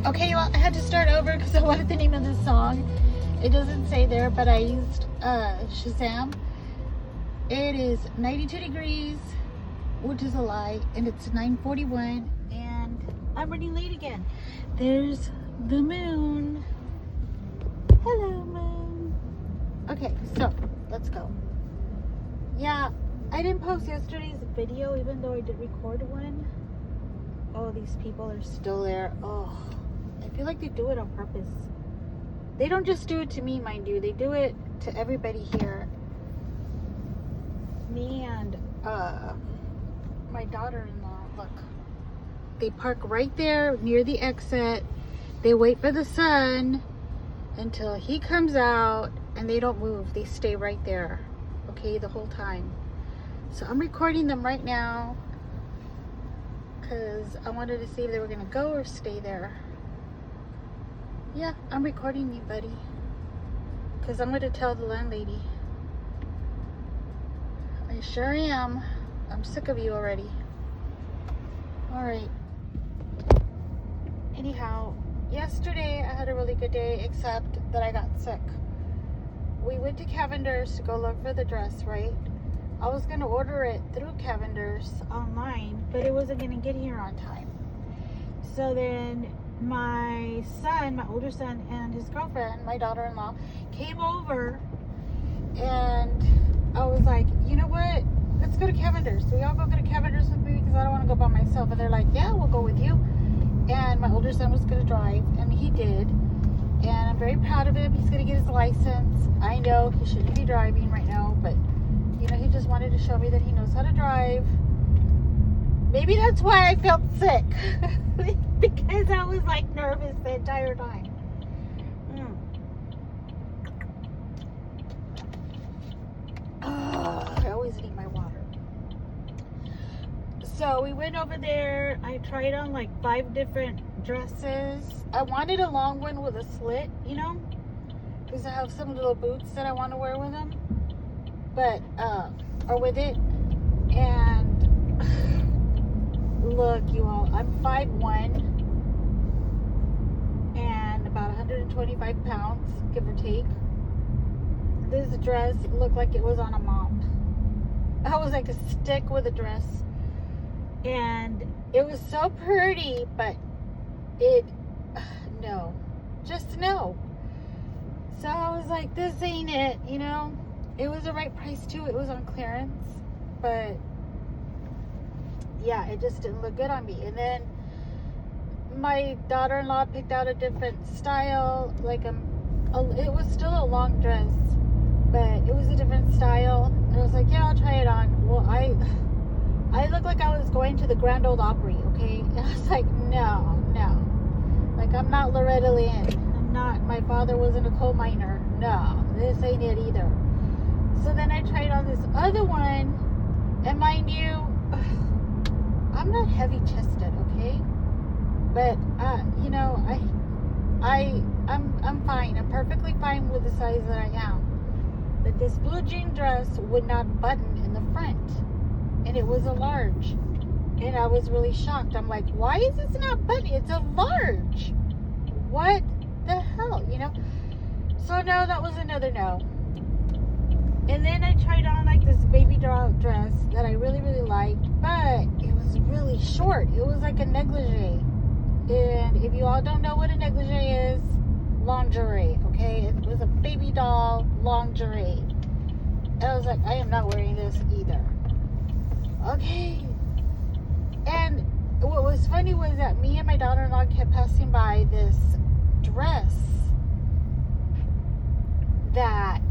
Okay, well, I had to start over because I wanted the name of the song. It doesn't say there, but I used Shazam. It is 92 degrees, which is a lie, and it's 9:41, and I'm running late again. There's the moon. Hello, moon. Okay, so let's go. Yeah, I didn't post yesterday's video, even though I did record one. Oh, these people are still there. Oh, I feel like they do it on purpose. They don't just do it to me, mind you. They do it to everybody here. Me and my daughter-in-law, look. They park right there near the exit. They wait for the sun until he comes out, and they don't move. They stay right there, okay, the whole time. So I'm recording them right now because I wanted to see if they were going to go or stay there. Yeah, I'm recording you, buddy, because I'm going to tell the landlady. I sure am. I'm sick of you already. All right. Anyhow, yesterday I had a really good day, except that I got sick. We went to Cavender's to go look for the dress, right? I was going to order it through Cavender's online, but it wasn't going to get here on time. So then my son, my older son, and his girlfriend, my daughter-in-law, came over, and I was like, you know what? Let's go to Cavender's. We all go to Cavender's with me because I don't want to go by myself. And they're like, yeah, we'll go with you. And my older son was going to drive, and he did. And I'm very proud of him. He's going to get his license. I know he shouldn't be driving right now, but you know, he just wanted to show me that he knows how to drive. Maybe that's why I felt sick. Because I was like nervous the entire time. I always need my water. So we went over there. I tried on like 5 different dresses. I wanted a long one with a slit, you know, because I have some little boots that I want to wear with them, but or with it. And look, you all, I'm 5'1" and about 125 pounds, give or take. This dress looked like it was on a mop. I was like a stick with a dress. And it was so pretty, but it, no, just no. So I was like, this ain't it, you know. It was the right price too. It was on clearance, but yeah, it just didn't look good on me. And then my daughter-in-law picked out a different style, like it was still a long dress, but it was a different style. And I was like, yeah, I'll try it on. Well, I looked like I was going to the Grand Ole Opry, okay? And I was like, no. Like, I'm not Loretta Lynn. I'm not, my father wasn't a coal miner. No, this ain't it either. So then I tried on this other one, and mind you, I'm not heavy-chested, okay? But, you know, I'm fine. I'm perfectly fine with the size that I am. But this blue jean dress would not button in the front. And it was a large. And I was really shocked. I'm like, why is this not buttoning? It's a large. What the hell, you know? So no, that was another no. And then I tried on like this baby doll dress that I really, really liked, but it was really short. It was like a negligee. And if you all don't know what a negligee is, lingerie, okay? It was a baby doll lingerie. And I was like, I am not wearing this either. Okay. And what was funny was that me and my daughter-in-law kept passing by this dress that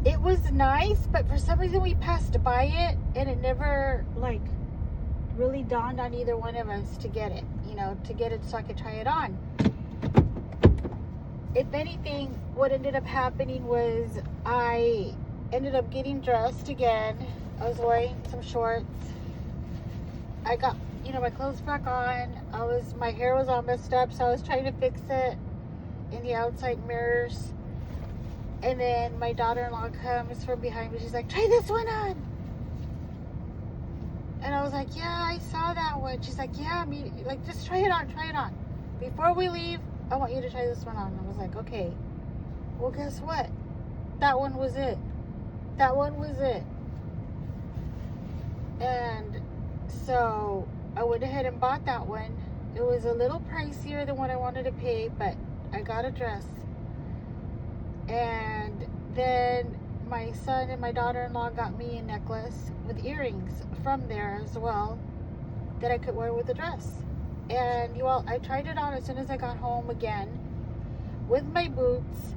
it was nice, but for some reason we passed by it and it never like really dawned on either one of us to get it, you know, to get it so I could try it on. If anything, what ended up happening was I ended up getting dressed again. I was wearing some shorts. I got, you know, my clothes back on. My hair was all messed up, so I was trying to fix it in the outside mirrors. And then my daughter-in-law comes from behind me. She's like, try this one on. And I was like, yeah, I saw that one. She's like, yeah, me, like, just try it on. before we leave, I want you to try this one on. I was like, okay. Well, guess what? That one was it. That one was it. And so I went ahead and bought that one. It was a little pricier than what I wanted to pay, but I got a dress. And then my son and my daughter-in-law got me a necklace with earrings from there as well that I could wear with the dress. And you all, I tried it on as soon as I got home again with my boots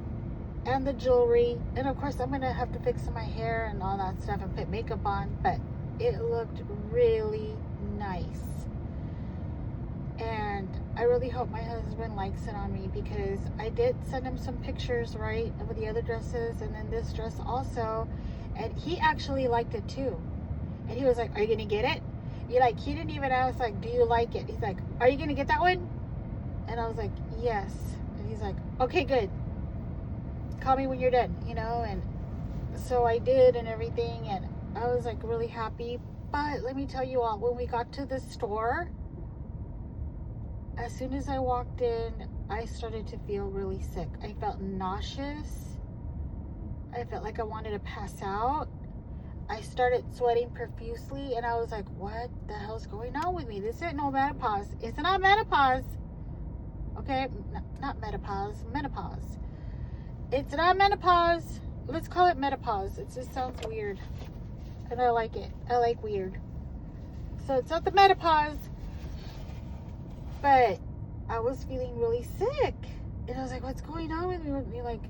and the jewelry. And of course, I'm going to have to fix my hair and all that stuff and put makeup on, but it looked really nice. And I really hope my husband likes it on me, because I did send him some pictures, right, of the other dresses and then this dress also, and he actually liked it too. And he was like, are you gonna get it? He didn't even ask, like, do you like it? He's like, are you gonna get that one? And I was like, yes. And he's like, okay, good, call me when you're done, and so I did and everything, and I was like really happy. But let me tell you all, when we got to the store, as soon as I walked in, I started to feel really sick. I felt nauseous. I felt like I wanted to pass out. I started sweating profusely, and I was like, what the hell's going on with me? This isn't no menopause. It's not menopause. Okay? Not menopause. Menopause. It's not menopause. Let's call it menopause. It just sounds weird. And I like it. I like weird. So it's not the menopause. But I was feeling really sick. And I was like, what's going on with me? Like,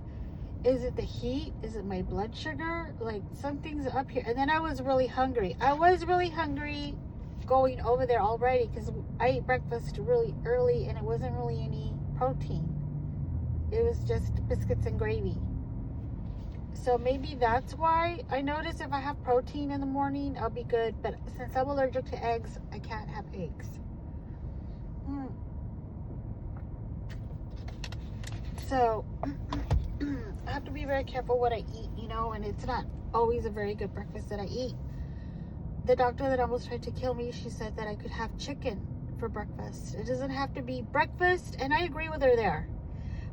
is it the heat? Is it my blood sugar? Like, something's up here. And then I was really hungry. I was really hungry going over there already, because I ate breakfast really early and it wasn't really any protein. It was just biscuits and gravy. So maybe that's why. I notice if I have protein in the morning, I'll be good. But since I'm allergic to eggs, I can't have eggs. So I have to be very careful what I eat, and it's not always a very good breakfast that I eat. The doctor that almost tried to kill me, she said that I could have chicken for breakfast. It doesn't have to be breakfast, and I agree with her there.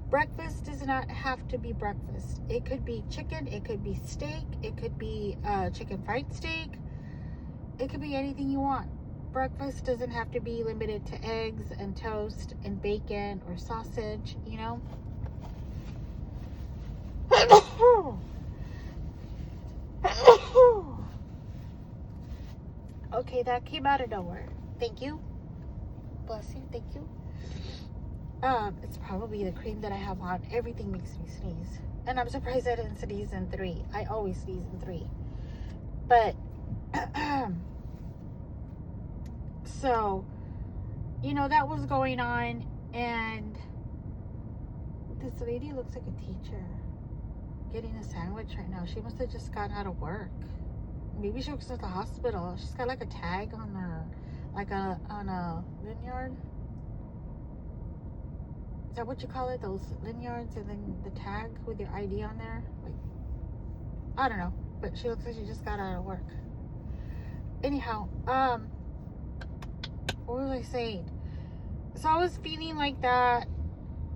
Breakfast does not have to be breakfast. It could be chicken, it could be steak, it could be chicken fried steak, it could be anything you want. Breakfast doesn't have to be limited to eggs and toast and bacon or sausage, Okay, that came out of nowhere. Thank you. Bless you. Thank you. It's probably the cream that I have on. Everything makes me sneeze. And I'm surprised I didn't sneeze in 3. I always sneeze in 3. But, so, that was going on. And this lady looks like a teacher getting a sandwich right now. She must have just gotten out of work. Maybe she works at the hospital. She's got like a tag on her, on a lanyard. Is that what you call it? Those lanyards, and then the tag with your ID on there? Like, I don't know. But she looks like she just got out of work. Anyhow, what was I saying? So I was feeling like that.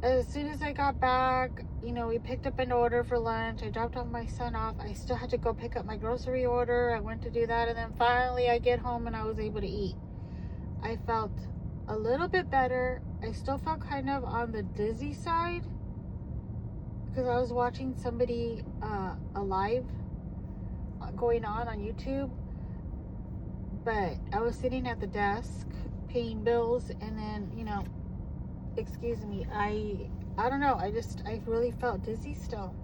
As soon as I got back, we picked up an order for lunch. I dropped off my son off. I still had to go pick up my grocery order. I went to do that, and then finally I get home and I was able to eat. I felt a little bit better. I still felt kind of on the dizzy side, because I was watching somebody a live going on YouTube. But I was sitting at the desk paying bills, and then excuse me, I don't know, I really felt dizzy still.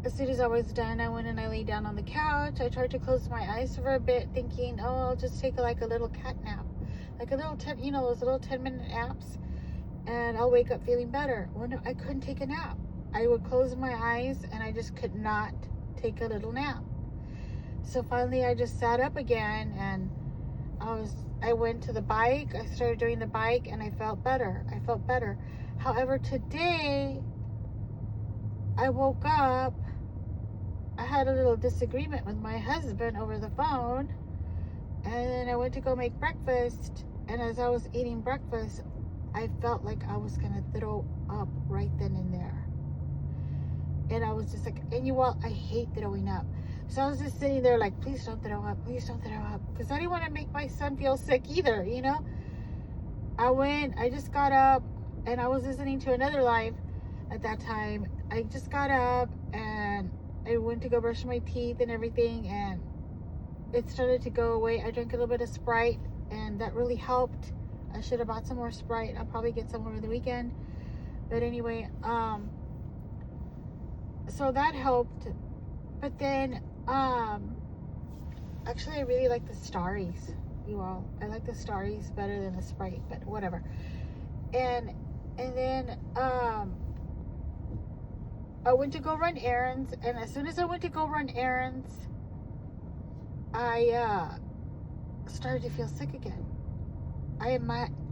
As soon as I was done, I went and I laid down on the couch. I tried to close my eyes for a bit, thinking, oh, I'll just take like a little cat nap, like a little those little 10-minute naps, and I'll wake up feeling better. Well, no, I couldn't take a nap. I would close my eyes and I just could not take a little nap. So finally I just sat up again, and I went to the bike. I started doing the bike, and I felt better. However, today I woke up. I had a little disagreement with my husband over the phone, and then I went to go make breakfast, And as I was eating breakfast, I felt like I was gonna throw up right then and there. And I was just like, and you all, I hate throwing up. So I was just sitting there like, please don't throw up, please don't throw up. Because I didn't want to make my son feel sick either, you know? I just got up and I was listening to another live at that time. I just got up and I went to go brush my teeth and everything, and it started to go away. I drank a little bit of Sprite and that really helped. I should have bought some more Sprite. I'll probably get some over the weekend. But anyway, so that helped. But then, actually I really like the Starries, you all. I like the Starries better than the Sprite, but whatever. And then, I went to go run errands, and as soon as I went to go run errands, I, started to feel sick again. I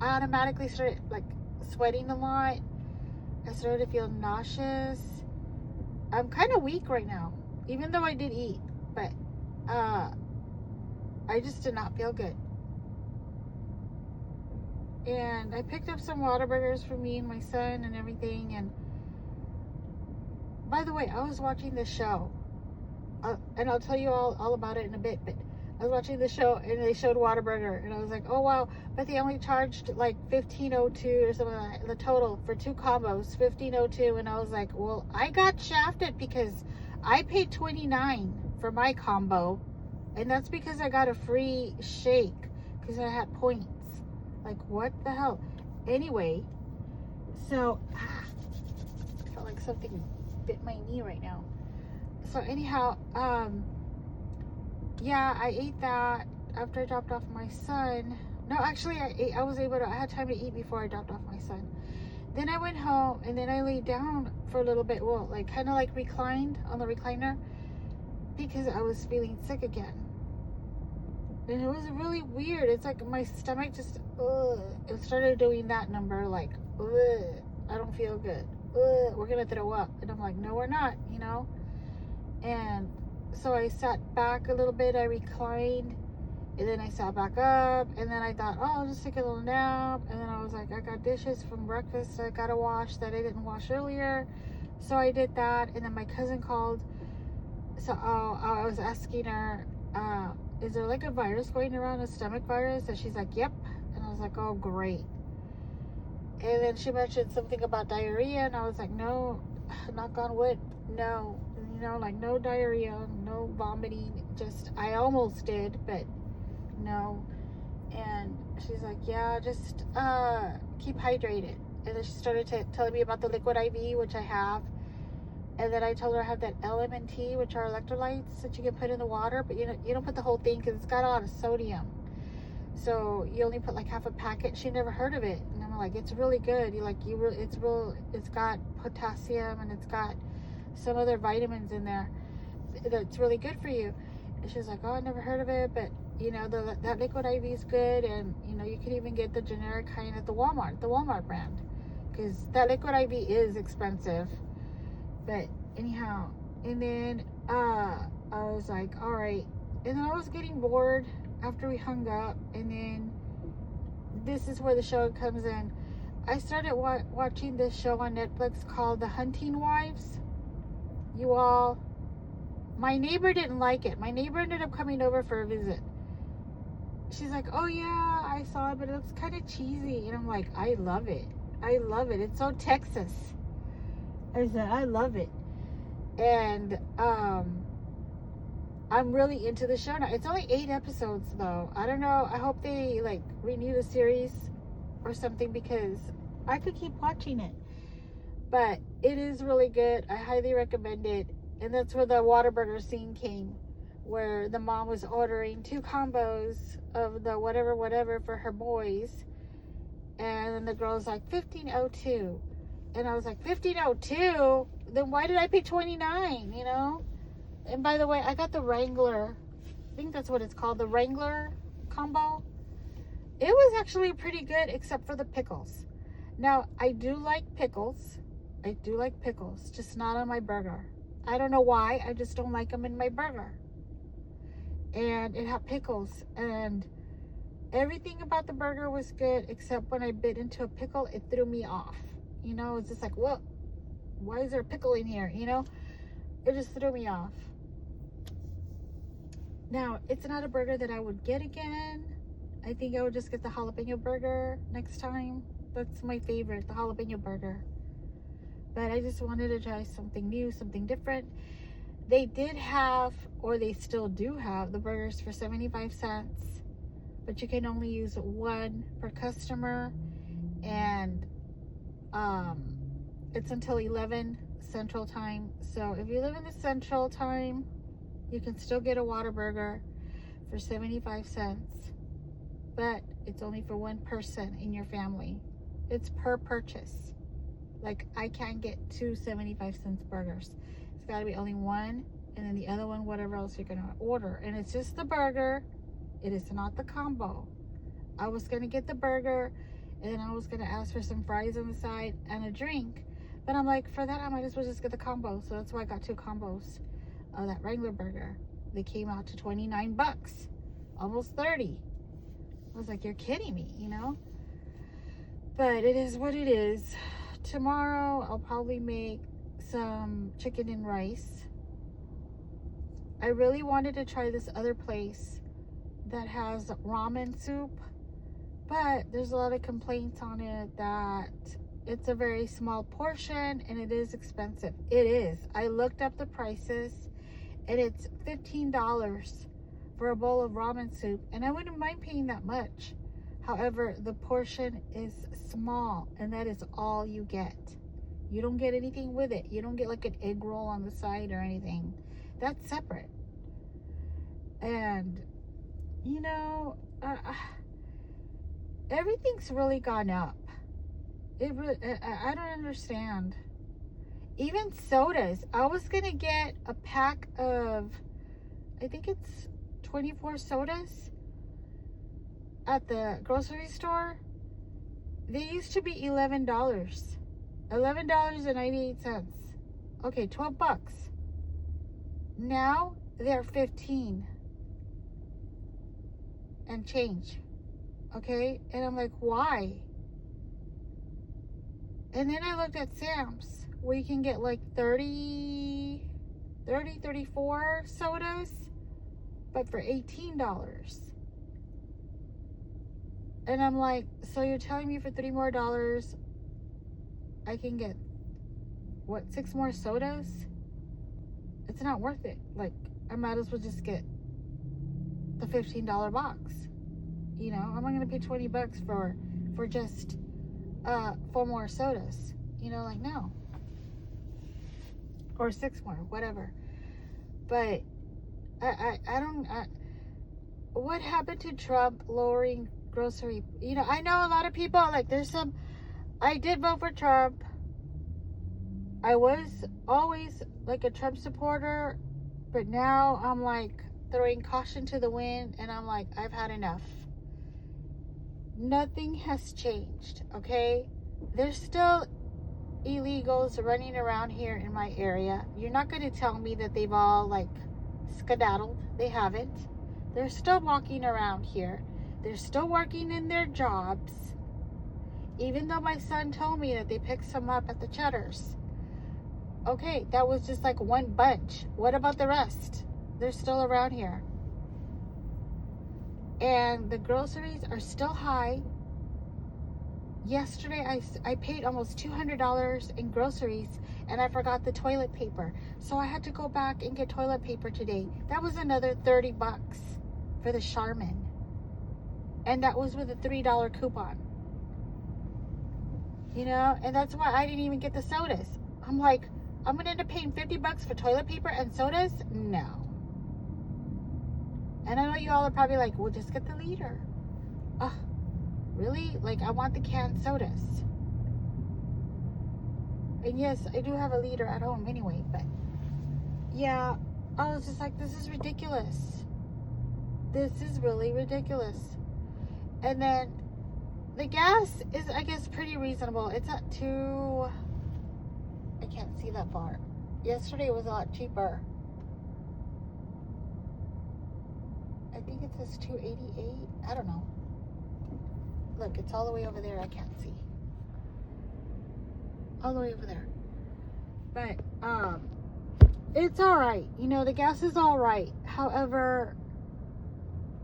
automatically started like sweating a lot. I started to feel nauseous. I'm kind of weak right now, even though I did eat, but I just did not feel good. And I picked up some Whataburgers for me and my son and everything. And by the way, I was watching this show, and I'll tell you all about it in a bit, but I was watching the show and they showed Whataburger, and I was like, oh wow, but they only charged like $15.02 or something like that, the total for 2 combos, $15.02. And I was like, well, I got shafted because I paid $29 for my combo, and that's because I got a free shake because I had points. Like, what the hell? Anyway, so I felt like something bit my knee right now. So anyhow, yeah, I ate that after I dropped off my son. No, actually, I had time to eat before I dropped off my son. Then I went home, and then I laid down for a little bit, well, like kind of like reclined on the recliner, because I was feeling sick again. And it was really weird. It's like my stomach just, it started doing that number, like, I don't feel good. We're gonna throw up. And I'm like, no, we're not, you know? And so I sat back a little bit, I reclined, and then I sat back up, and then I thought, oh, I'll just take a little nap. And then I was like, I got dishes from breakfast I gotta wash that I didn't wash earlier. So I did that, and then my cousin called. So I was asking her, is there like a virus going around, a stomach virus? And she's like, yep. And I was like, oh, great. And then she mentioned something about diarrhea, and I was like, no, knock on wood, no. You know, like no diarrhea, no vomiting, just, I almost did, but no. And she's like, yeah, just keep hydrated. And then she started telling me about the liquid IV, which I have. And then I told her I have that LMNT, which are electrolytes that you can put in the water, but you don't put the whole thing because it's got a lot of sodium. So you only put like half a packet. She never heard of it, and I'm like, it's really good. It's got potassium, and it's got some other vitamins in there that's really good for you. And she's like, oh, I never heard of it, but you know, that liquid IV is good, and you know, you can even get the generic kind at the Walmart brand, because that liquid IV is expensive. But anyhow, and then I was like, all right. And then I was getting bored after we hung up, and then this is where the show comes in. I started watching this show on Netflix called The Hunting Wives. You all, my neighbor didn't like it. My neighbor ended up coming over for a visit. She's like, oh yeah, I saw it, but it looks kind of cheesy. And I'm like, I love it. It's so Texas. I said, I love it. And I'm really into the show now. It's only 8 episodes though. I don't know. I hope they like renew the series or something, because I could keep watching it. But it is really good. I highly recommend it. And that's where the Whataburger scene came, where the mom was ordering 2 combos of the whatever for her boys. And then the girl's like, $15.02. And I was like, $15.02? Then why did I pay $29, you know? And by the way, I got the Wrangler. I think that's what it's called, the Wrangler combo. It was actually pretty good, except for the pickles. Now, I do like pickles. Just not on my burger. I don't know why. I just don't like them in my burger. And it had pickles. And Everything about the burger was good, except when I bit into a pickle, it threw me off. You know, it's just like, what? Why is there a pickle in here? You know, it just threw me off. Now, it's not a burger that I would get again. I think I would just get the jalapeno burger next time. That's my favorite, the jalapeno burger. But I just wanted to try something new, something different. They did have, or they still do have, the burgers for 75 cents. But you can only use one per customer. And it's until 11 Central Time. So if you live in the Central Time, you can still get a Whataburger for 75 cents. But it's only for one person in your family. It's per purchase. Like, I can't get two 75-cent burgers. It's got to be only one, and then the other one, whatever else you're going to order. And it's just the burger. It is not the combo. I was going to get the burger, and then I was going to ask for some fries on the side and a drink. But I'm like, for that, I might as well just get the combo. So that's why I got two combos of that regular burger. They came out to 29 bucks. Almost 30. I was like, you're kidding me, you know? But it is what it is. Tomorrow, I'll probably make some chicken and rice. I really wanted to try this other place that has ramen soup, but there's a lot of complaints on it that it's a very small portion and it is expensive. It is. I looked up the prices and it's $15 for a bowl of ramen soup, and I wouldn't mind paying that much. However, the portion is small, and that is all you get. You don't get anything with it. You don't get like an egg roll on the side or anything. That's separate. And, you know, everything's really gone up. I don't understand. Even sodas. I was going to get a pack of, I think it's 24 sodas at the grocery store. They used to be $11. $11.98. Okay, 12 bucks. Now they're 15 and change. Okay? And I'm like, why? And then I looked at Sam's where you can get like 34 sodas, but for $18. And I'm like, so you're telling me for $3 more I can get, what, 6 more sodas? It's not worth it. Like, I might as well just get the $15 box. You know, I'm not going to pay 20 bucks for just 4 more sodas. You know, like, no. Or 6 more, whatever. But I don't, what happened to Trump lowering grocery? You know, I know a lot of people, like, there's some, I did vote for Trump. I was always like a Trump supporter, but now I'm like throwing caution to the wind, and I'm like, I've had enough. Nothing has changed, okay? There's still illegals running around here in my area. You're not going to tell me that they've all like skedaddled. They haven't. They're still walking around here. They're still working in their jobs. Even though my son told me that they picked some up at the Cheddar's. Okay, that was just like one bunch. What about the rest? They're still around here. And the groceries are still high. Yesterday, I paid almost $200 in groceries, and I forgot the toilet paper. So I had to go back and get toilet paper today. That was another 30 bucks for the Charmin. And that was with a $3 coupon. You know, and that's why I didn't even get the sodas. I'm like, I'm going to end up paying 50 bucks for toilet paper and sodas? No. And I know you all are probably like, well, just get the liter. Ugh. Really? Like, I want the canned sodas. And yes, I do have a liter at home anyway, but yeah, I was just like, this is ridiculous. This is really ridiculous. And then the gas is, I guess, pretty reasonable. It's at I can't see that far. Yesterday it was a lot cheaper. I think it says $2.88. I don't know. Look, it's all the way over there. I can't see. All the way over there. But, it's alright. You know, the gas is alright. However,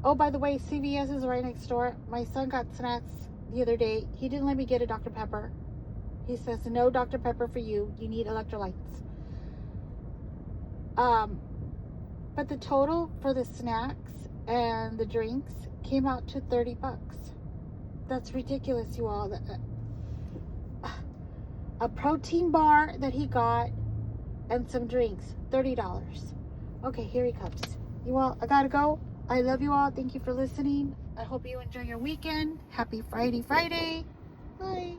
oh, by the way, CVS is right next door. My son got snacks the other day. He didn't let me get a Dr. Pepper. He says, no Dr. Pepper for you. You need electrolytes. But the total for the snacks and the drinks came out to $30. That's ridiculous, you all. A protein bar that he got and some drinks, $30. Okay, here he comes. You all, I gotta go. I love you all. Thank you for listening. I hope you enjoy your weekend. Happy Friday. Bye.